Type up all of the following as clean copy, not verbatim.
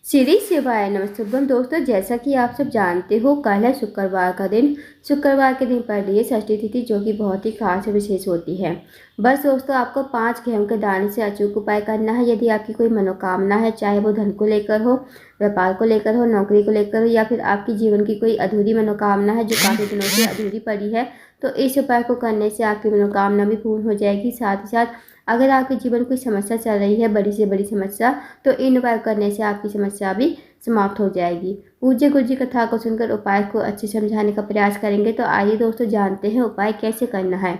श्री शिवाय नमस्तुभ्यम। दोस्तों, जैसा कि आप सब जानते हो, कल है शुक्रवार का दिन। शुक्रवार के दिन पड़ रही है षष्ठी तिथि, जो कि बहुत ही खास और विशेष होती है। बस दोस्तों, आपको 5 गेहूं के दाने से अचूक उपाय करना है। यदि आपकी कोई मनोकामना है, चाहे वो धन को लेकर हो, व्यापार को लेकर हो, नौकरी को लेकर हो, या फिर आपकी जीवन की कोई अधूरी मनोकामना है जो काफ़ी दिनों से अधूरी पड़ी है, तो इस उपाय को करने से आपकी मनोकामना भी पूर्ण हो जाएगी। साथ ही साथ अगर आपके जीवन कोई समस्या चल रही है, बड़ी से बड़ी समस्या, तो इन उपाय करने से आपकी समस्या भी समाप्त हो जाएगी। पूज्य गुरु जी कथा को सुनकर उपाय को अच्छे समझाने का प्रयास करेंगे। तो आइए दोस्तों, जानते हैं उपाय कैसे करना है।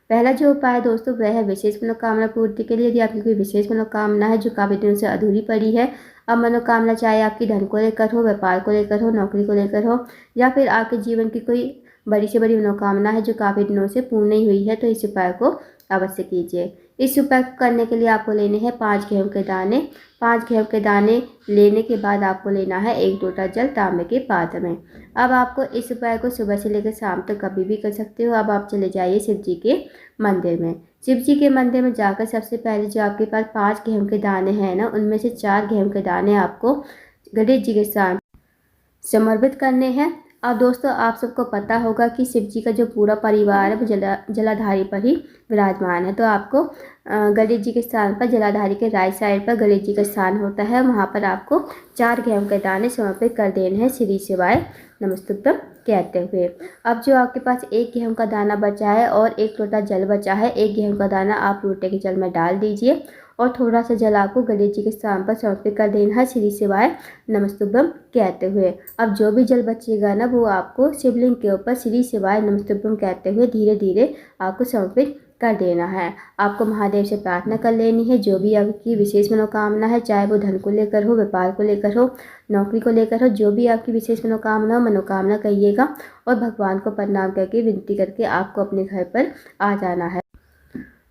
पहला जो उपाय है दोस्तों, वह है विशेष मनोकामना पूर्ति के लिए। यदि आपकी कोई विशेष मनोकामना है जो काफ़ी दिनों से अधूरी पड़ी है, अब मनोकामना चाहे आपकी धन को लेकर हो, व्यापार को लेकर हो, नौकरी को लेकर हो, या फिर आपके जीवन की कोई बड़ी से बड़ी मनोकामना है जो काफ़ी दिनों से पूर्ण नहीं हुई है, तो इस उपाय को अवश्य कीजिए। इस उपाय को करने के लिए आपको लेने हैं 5 गेहूं के दाने। 5 गेहूं के दाने लेने के बाद आपको लेना है 1 लोटा जल तांबे के पात्र में। अब आपको इस उपाय को सुबह से लेकर शाम तक कभी भी कर सकते हो। अब आप चले जाइए शिव जी के मंदिर में। शिव जी के मंदिर में जाकर सबसे पहले जो आपके पास 5 गेहूं के दाने हैं ना, उनमें से 4 गेहूं के दाने आपको गणेश जी के सामने समर्पित करने हैं। अब दोस्तों, आप सबको पता होगा कि शिव जी का जो पूरा परिवार है वो जलाधारी पर ही विराजमान है। तो आपको गणेश जी के स्थान पर, जलाधारी के राइट साइड पर गणेश जी का स्थान होता है, वहाँ पर आपको 4 गेहूं के दाने समर्पित कर देने हैं श्री शिवाय नमस्तुभ्यम कहते हुए। अब जो आपके पास 1 गेहूं का दाना बचा है और 1 लोटा जल बचा है, 1 गेहूं का दाना आप लोटे के जल में डाल दीजिए और थोड़ा सा जल आपको गणेश जी के स्थान पर समर्पित कर देना है श्री शिवाय नमस्तुभ्यम कहते हुए। अब जो भी जल बचेगा ना, वो आपको शिवलिंग के ऊपर श्री शिवाय नमस्तुभ्यम कहते हुए धीरे धीरे आपको समर्पित कर देना है। आपको महादेव से प्रार्थना कर लेनी है, जो भी आपकी विशेष मनोकामना है, चाहे वो धन को लेकर हो, व्यापार को लेकर हो, नौकरी को लेकर हो, जो भी आपकी विशेष मनोकामना हो, मनोकामना कहिएगा और भगवान को प्रणाम करके विनती करके आपको अपने घर पर आ जाना है।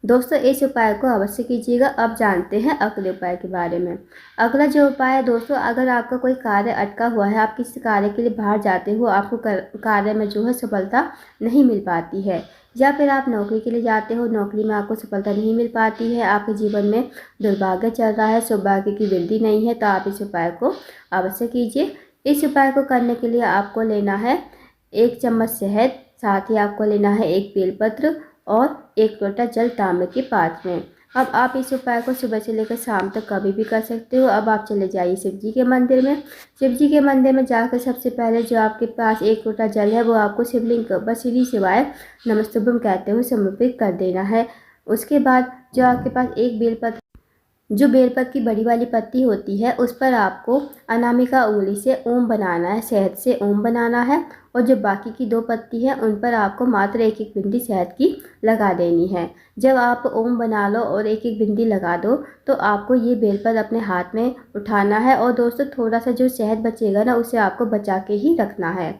दोस्तों, इस उपाय को अवश्य कीजिएगा। अब जानते हैं अगले उपाय के बारे में। अगला जो उपाय है दोस्तों, अगर आपका कोई कार्य अटका हुआ है, आप किसी कार्य के लिए बाहर जाते हो, आपको कार्य में जो है सफलता नहीं मिल पाती है, या फिर आप नौकरी के लिए जाते हो, नौकरी में आपको सफलता नहीं मिल पाती है, आपके जीवन में दुर्भाग्य चल रहा है, सौभाग्य की वृद्धि नहीं है, तो आप इस उपाय को अवश्य कीजिए। इस उपाय को करने के लिए आपको लेना है 1 चम्मच शहद, साथ ही आपको लेना है 1 बेलपत्र और 1 लोटा जल तांबे के पात्र में। अब आप इस उपाय को सुबह से लेकर शाम तक कभी भी कर सकते हो। अब आप चले जाइए शिव जी के मंदिर में। शिव जी के मंदिर में जाकर सबसे पहले जो आपके पास 1 लोटा जल है, वो आपको शिवलिंग के ऊपर श्री शिवाय नमस्तुभ्यम कहते हुए समर्पित कर देना है। उसके बाद जो आपके पास एक बेलपत्र, जो बेलपत्र की बड़ी वाली पत्ती होती है, उस पर आपको अनामिका उंगली से ओम बनाना है, शहद से ओम बनाना है। और जो बाकी की 2 पत्ती है, उन पर आपको मात्र 1-1 बिंदी शहद की लगा देनी है। जब आप ओम बना लो और 1-1 बिंदी लगा दो, तो आपको ये बेलपत्र अपने हाथ में उठाना है और दोस्तों, थोड़ा सा जो शहद बचेगा ना, उसे आपको बचा के ही रखना है।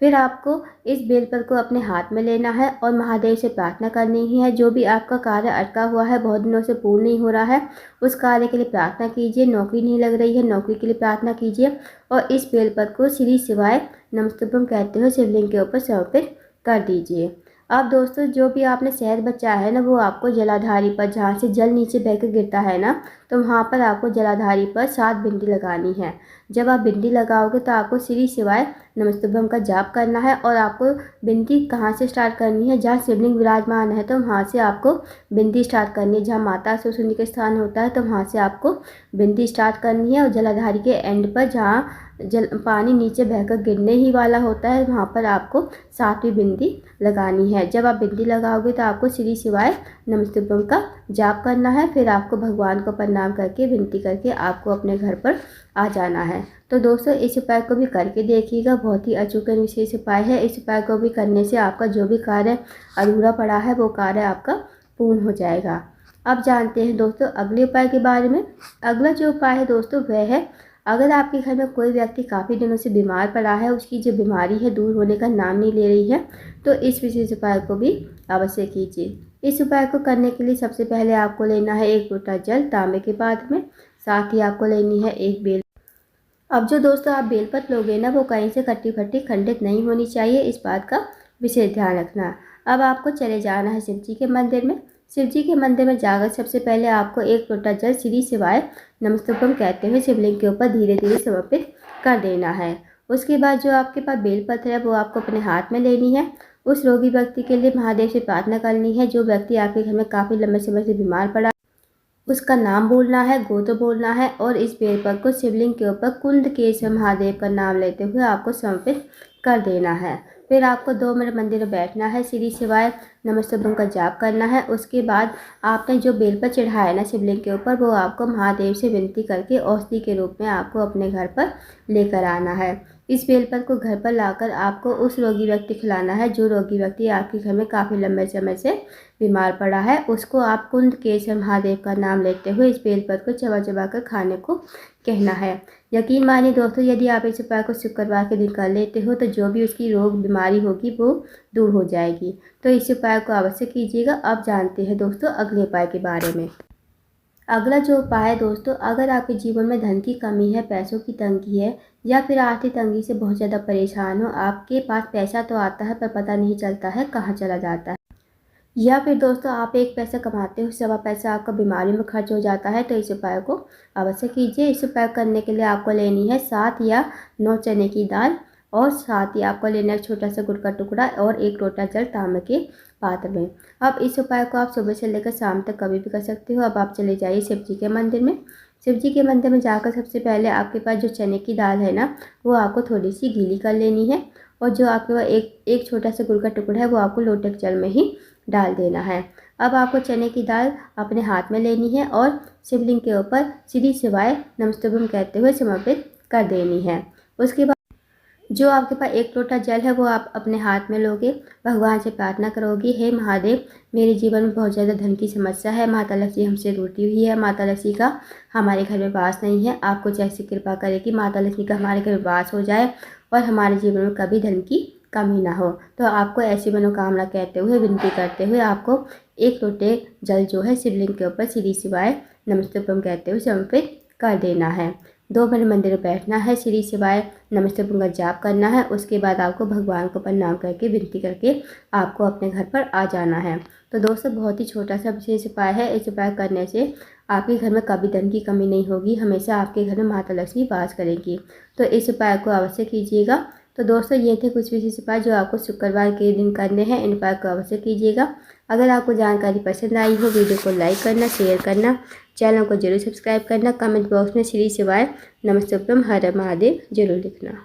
फिर आपको इस बेलपत्र को अपने हाथ में लेना है और महादेव से प्रार्थना करनी ही है। जो भी आपका कार्य अटका हुआ है, बहुत दिनों से पूर्ण नहीं हो रहा है, उस कार्य के लिए प्रार्थना कीजिए। नौकरी नहीं लग रही है, नौकरी के लिए प्रार्थना कीजिए और इस बेलपत्र को श्री शिवाय नमस्तुभ्यम कहते हुए शिवलिंग के ऊपर समर्पित कर दीजिए। अब दोस्तों, जो भी आपने शहद बचाया है ना, वो आपको जलाधारी पर, जहाँ से जल नीचे बहकर गिरता है ना, तो वहाँ पर आपको जलाधारी पर 7 बिंदी लगानी है। जब आप बिंदी लगाओगे तो आपको श्री शिवाय नमस्तुभ्यम का जाप करना है और आपको बिंदी कहाँ से स्टार्ट करनी है, जहाँ शिवलिंग विराजमान है तो वहाँ से आपको बिंदी स्टार्ट करनी है। जहाँ माता सरस्वती का स्थान होता है, तो वहाँ से आपको बिंदी स्टार्ट करनी है और जलाधारी के एंड पर, जहाँ पानी नीचे बहकर गिरने ही वाला होता है, वहाँ पर आपको 7वीं बिंदी लगानी है। जब आप बिंदी लगाओगे तो आपको श्री शिवाय नमस्तुभ्यम का जाप करना है। फिर आपको भगवान को प्रणाम करके, विनती करके आपको अपने घर पर आ जाना है। तो दोस्तों, इस उपाय को भी करके देखिएगा, बहुत ही अचूक विशेष उपाय है। इस उपाय को भी करने से आपका जो भी कार्य अधूरा पड़ा है, वो कार्य आपका पूर्ण हो जाएगा। अब जानते हैं दोस्तों अगले उपाय के बारे में। अगला जो उपाय है दोस्तों, वह है, अगर आपके घर में कोई व्यक्ति काफ़ी दिनों से बीमार पड़ा है, उसकी जो बीमारी है दूर होने का नाम नहीं ले रही है, तो इस विशेष उपाय को भी अवश्य कीजिए। इस उपाय को करने के लिए सबसे पहले आपको लेना है 1 लोटा जल तांबे के पात्र में, साथ ही आपको लेनी है 1 बेल। अब जो दोस्तों आप बेलपत्र लोगे ना, वो कहीं से कटी फटी खंडित नहीं होनी चाहिए, इस बात का विशेष ध्यान रखना। अब आपको चले जाना है शिव जी के मंदिर में। शिव जी के मंदिर में जाकर सबसे पहले आपको एक लोटा जल श्री शिवाय नमस्तुभ्यम कहते हुए शिवलिंग के ऊपर धीरे धीरे समर्पित कर देना है। उसके बाद जो आपके पास बेलपत्र है वो आपको अपने हाथ में लेनी है। उस रोगी व्यक्ति के लिए महादेव से प्रार्थना करनी है। जो व्यक्ति आपके घर में काफ़ी लंबे समय से बीमार पड़ा, उसका नाम बोलना है, गोत्र बोलना है और इस बेलपत्र को शिवलिंग के ऊपर कुंद केशव महादेव का नाम लेते हुए आपको समर्पित कर देना है। फिर आपको 2 मिनट मंदिर में बैठना है, श्री शिवाय नमस्तुभ्यम का जाप करना है। उसके बाद आपने जो बेलपत्र चढ़ाया ना शिवलिंग के ऊपर, वो आपको महादेव से विनती करके औषधि के रूप में आपको अपने घर पर लेकर आना है। इस बेलपत्र को घर पर लाकर आपको उस रोगी व्यक्ति खिलाना है। जो रोगी व्यक्ति आपके घर में काफ़ी लंबे समय से बीमार पड़ा है, उसको आप कुंद केशव महादेव का नाम लेते हुए इस बेलपत्र को चबा चबा कर खाने को कहना है। यकीन मानिए दोस्तों, यदि आप इस उपाय को शुक्रवार के दिन कर लेते हो तो जो भी उसकी रोग बीमारी होगी वो दूर हो जाएगी। तो इस उपाय को अवश्य कीजिएगा। अब जानते हैं दोस्तों अगले उपाय के बारे में। अगला जो उपाय है दोस्तों, अगर आपके जीवन में धन की कमी है, पैसों की तंगी है या फिर आर्थिक तंगी से बहुत ज़्यादा परेशान हो, आपके पास पैसा तो आता है पर पता नहीं चलता है कहाँ चला जाता है, या फिर दोस्तों आप एक पैसा कमाते हो, सवा पैसा आपका बीमारी में खर्च हो जाता है, तो इस उपाय को अवश्य कीजिए। इस उपाय करने के लिए आपको लेनी है 7 या 9 चने की दाल और साथ ही आपको लेना है छोटा सा गुड़ का टुकड़ा और 1 लोटा जल तांबे के पात्र में। अब इस उपाय को आप सुबह से लेकर शाम तक कभी भी कर सकते हो। अब आप चले जाइए शिव जी के मंदिर में। शिव जी के मंदिर में जाकर सबसे पहले आपके पास जो चने की दाल है ना, वो आपको थोड़ी सी गीली कर लेनी है और जो आपके पास एक छोटा सा गुड़ का टुकड़ा है वो आपको लोटे के जल में ही डाल देना है। अब आपको चने की दाल अपने हाथ में लेनी है और शिवलिंग के ऊपर श्री शिवाय नमस्तुभ्यम कहते हुए समर्पित कर देनी है। उसके बाद जो आपके पास 1 लोटा जल है वो आप अपने हाथ में लोगे, भगवान से प्रार्थना करोगे, हे महादेव मेरे जीवन में बहुत ज़्यादा धन की समस्या है, माता लक्ष्मी हमसे रूठी हुई है, माता लक्ष्मी का हमारे घर में वास नहीं है, आप कुछ ऐसी कृपा करें कि माता लक्ष्मी का हमारे घर में वास हो जाए और हमारे जीवन में कभी धन की कमी ना हो। तो आपको ऐसी मनोकामना कहते हुए, विनती करते हुए आपको 1 लोटे जल जो है शिवलिंग के ऊपर श्री शिवाय नमस्तुभ्यम कहते हुए समर्पित कर देना है। 2 मिनट मंदिर में बैठना है, श्री शिवाय नमस्तुभ्यम का जाप करना है। उसके बाद आपको भगवान को प्रणाम करके विनती करके आपको अपने घर पर आ जाना है। तो दोस्तों बहुत ही छोटा सा विशेष उपाय है। इस उपाय करने से आपके घर में कभी धन की कमी नहीं होगी, हमेशा आपके घर में माता लक्ष्मी वास करेंगी। तो इस उपाय को अवश्य कीजिएगा। तो दोस्तों ये थे कुछ विशेष उपाय जो आपको शुक्रवार के दिन करने हैं। इन उपाय को अवश्य कीजिएगा। अगर आपको जानकारी पसंद आई हो, वीडियो को लाइक करना, शेयर करना, चैनल को जरूर सब्सक्राइब करना, कमेंट बॉक्स में श्री शिवाय नमस्तुभ्यम हर हर महादेव जरूर लिखना।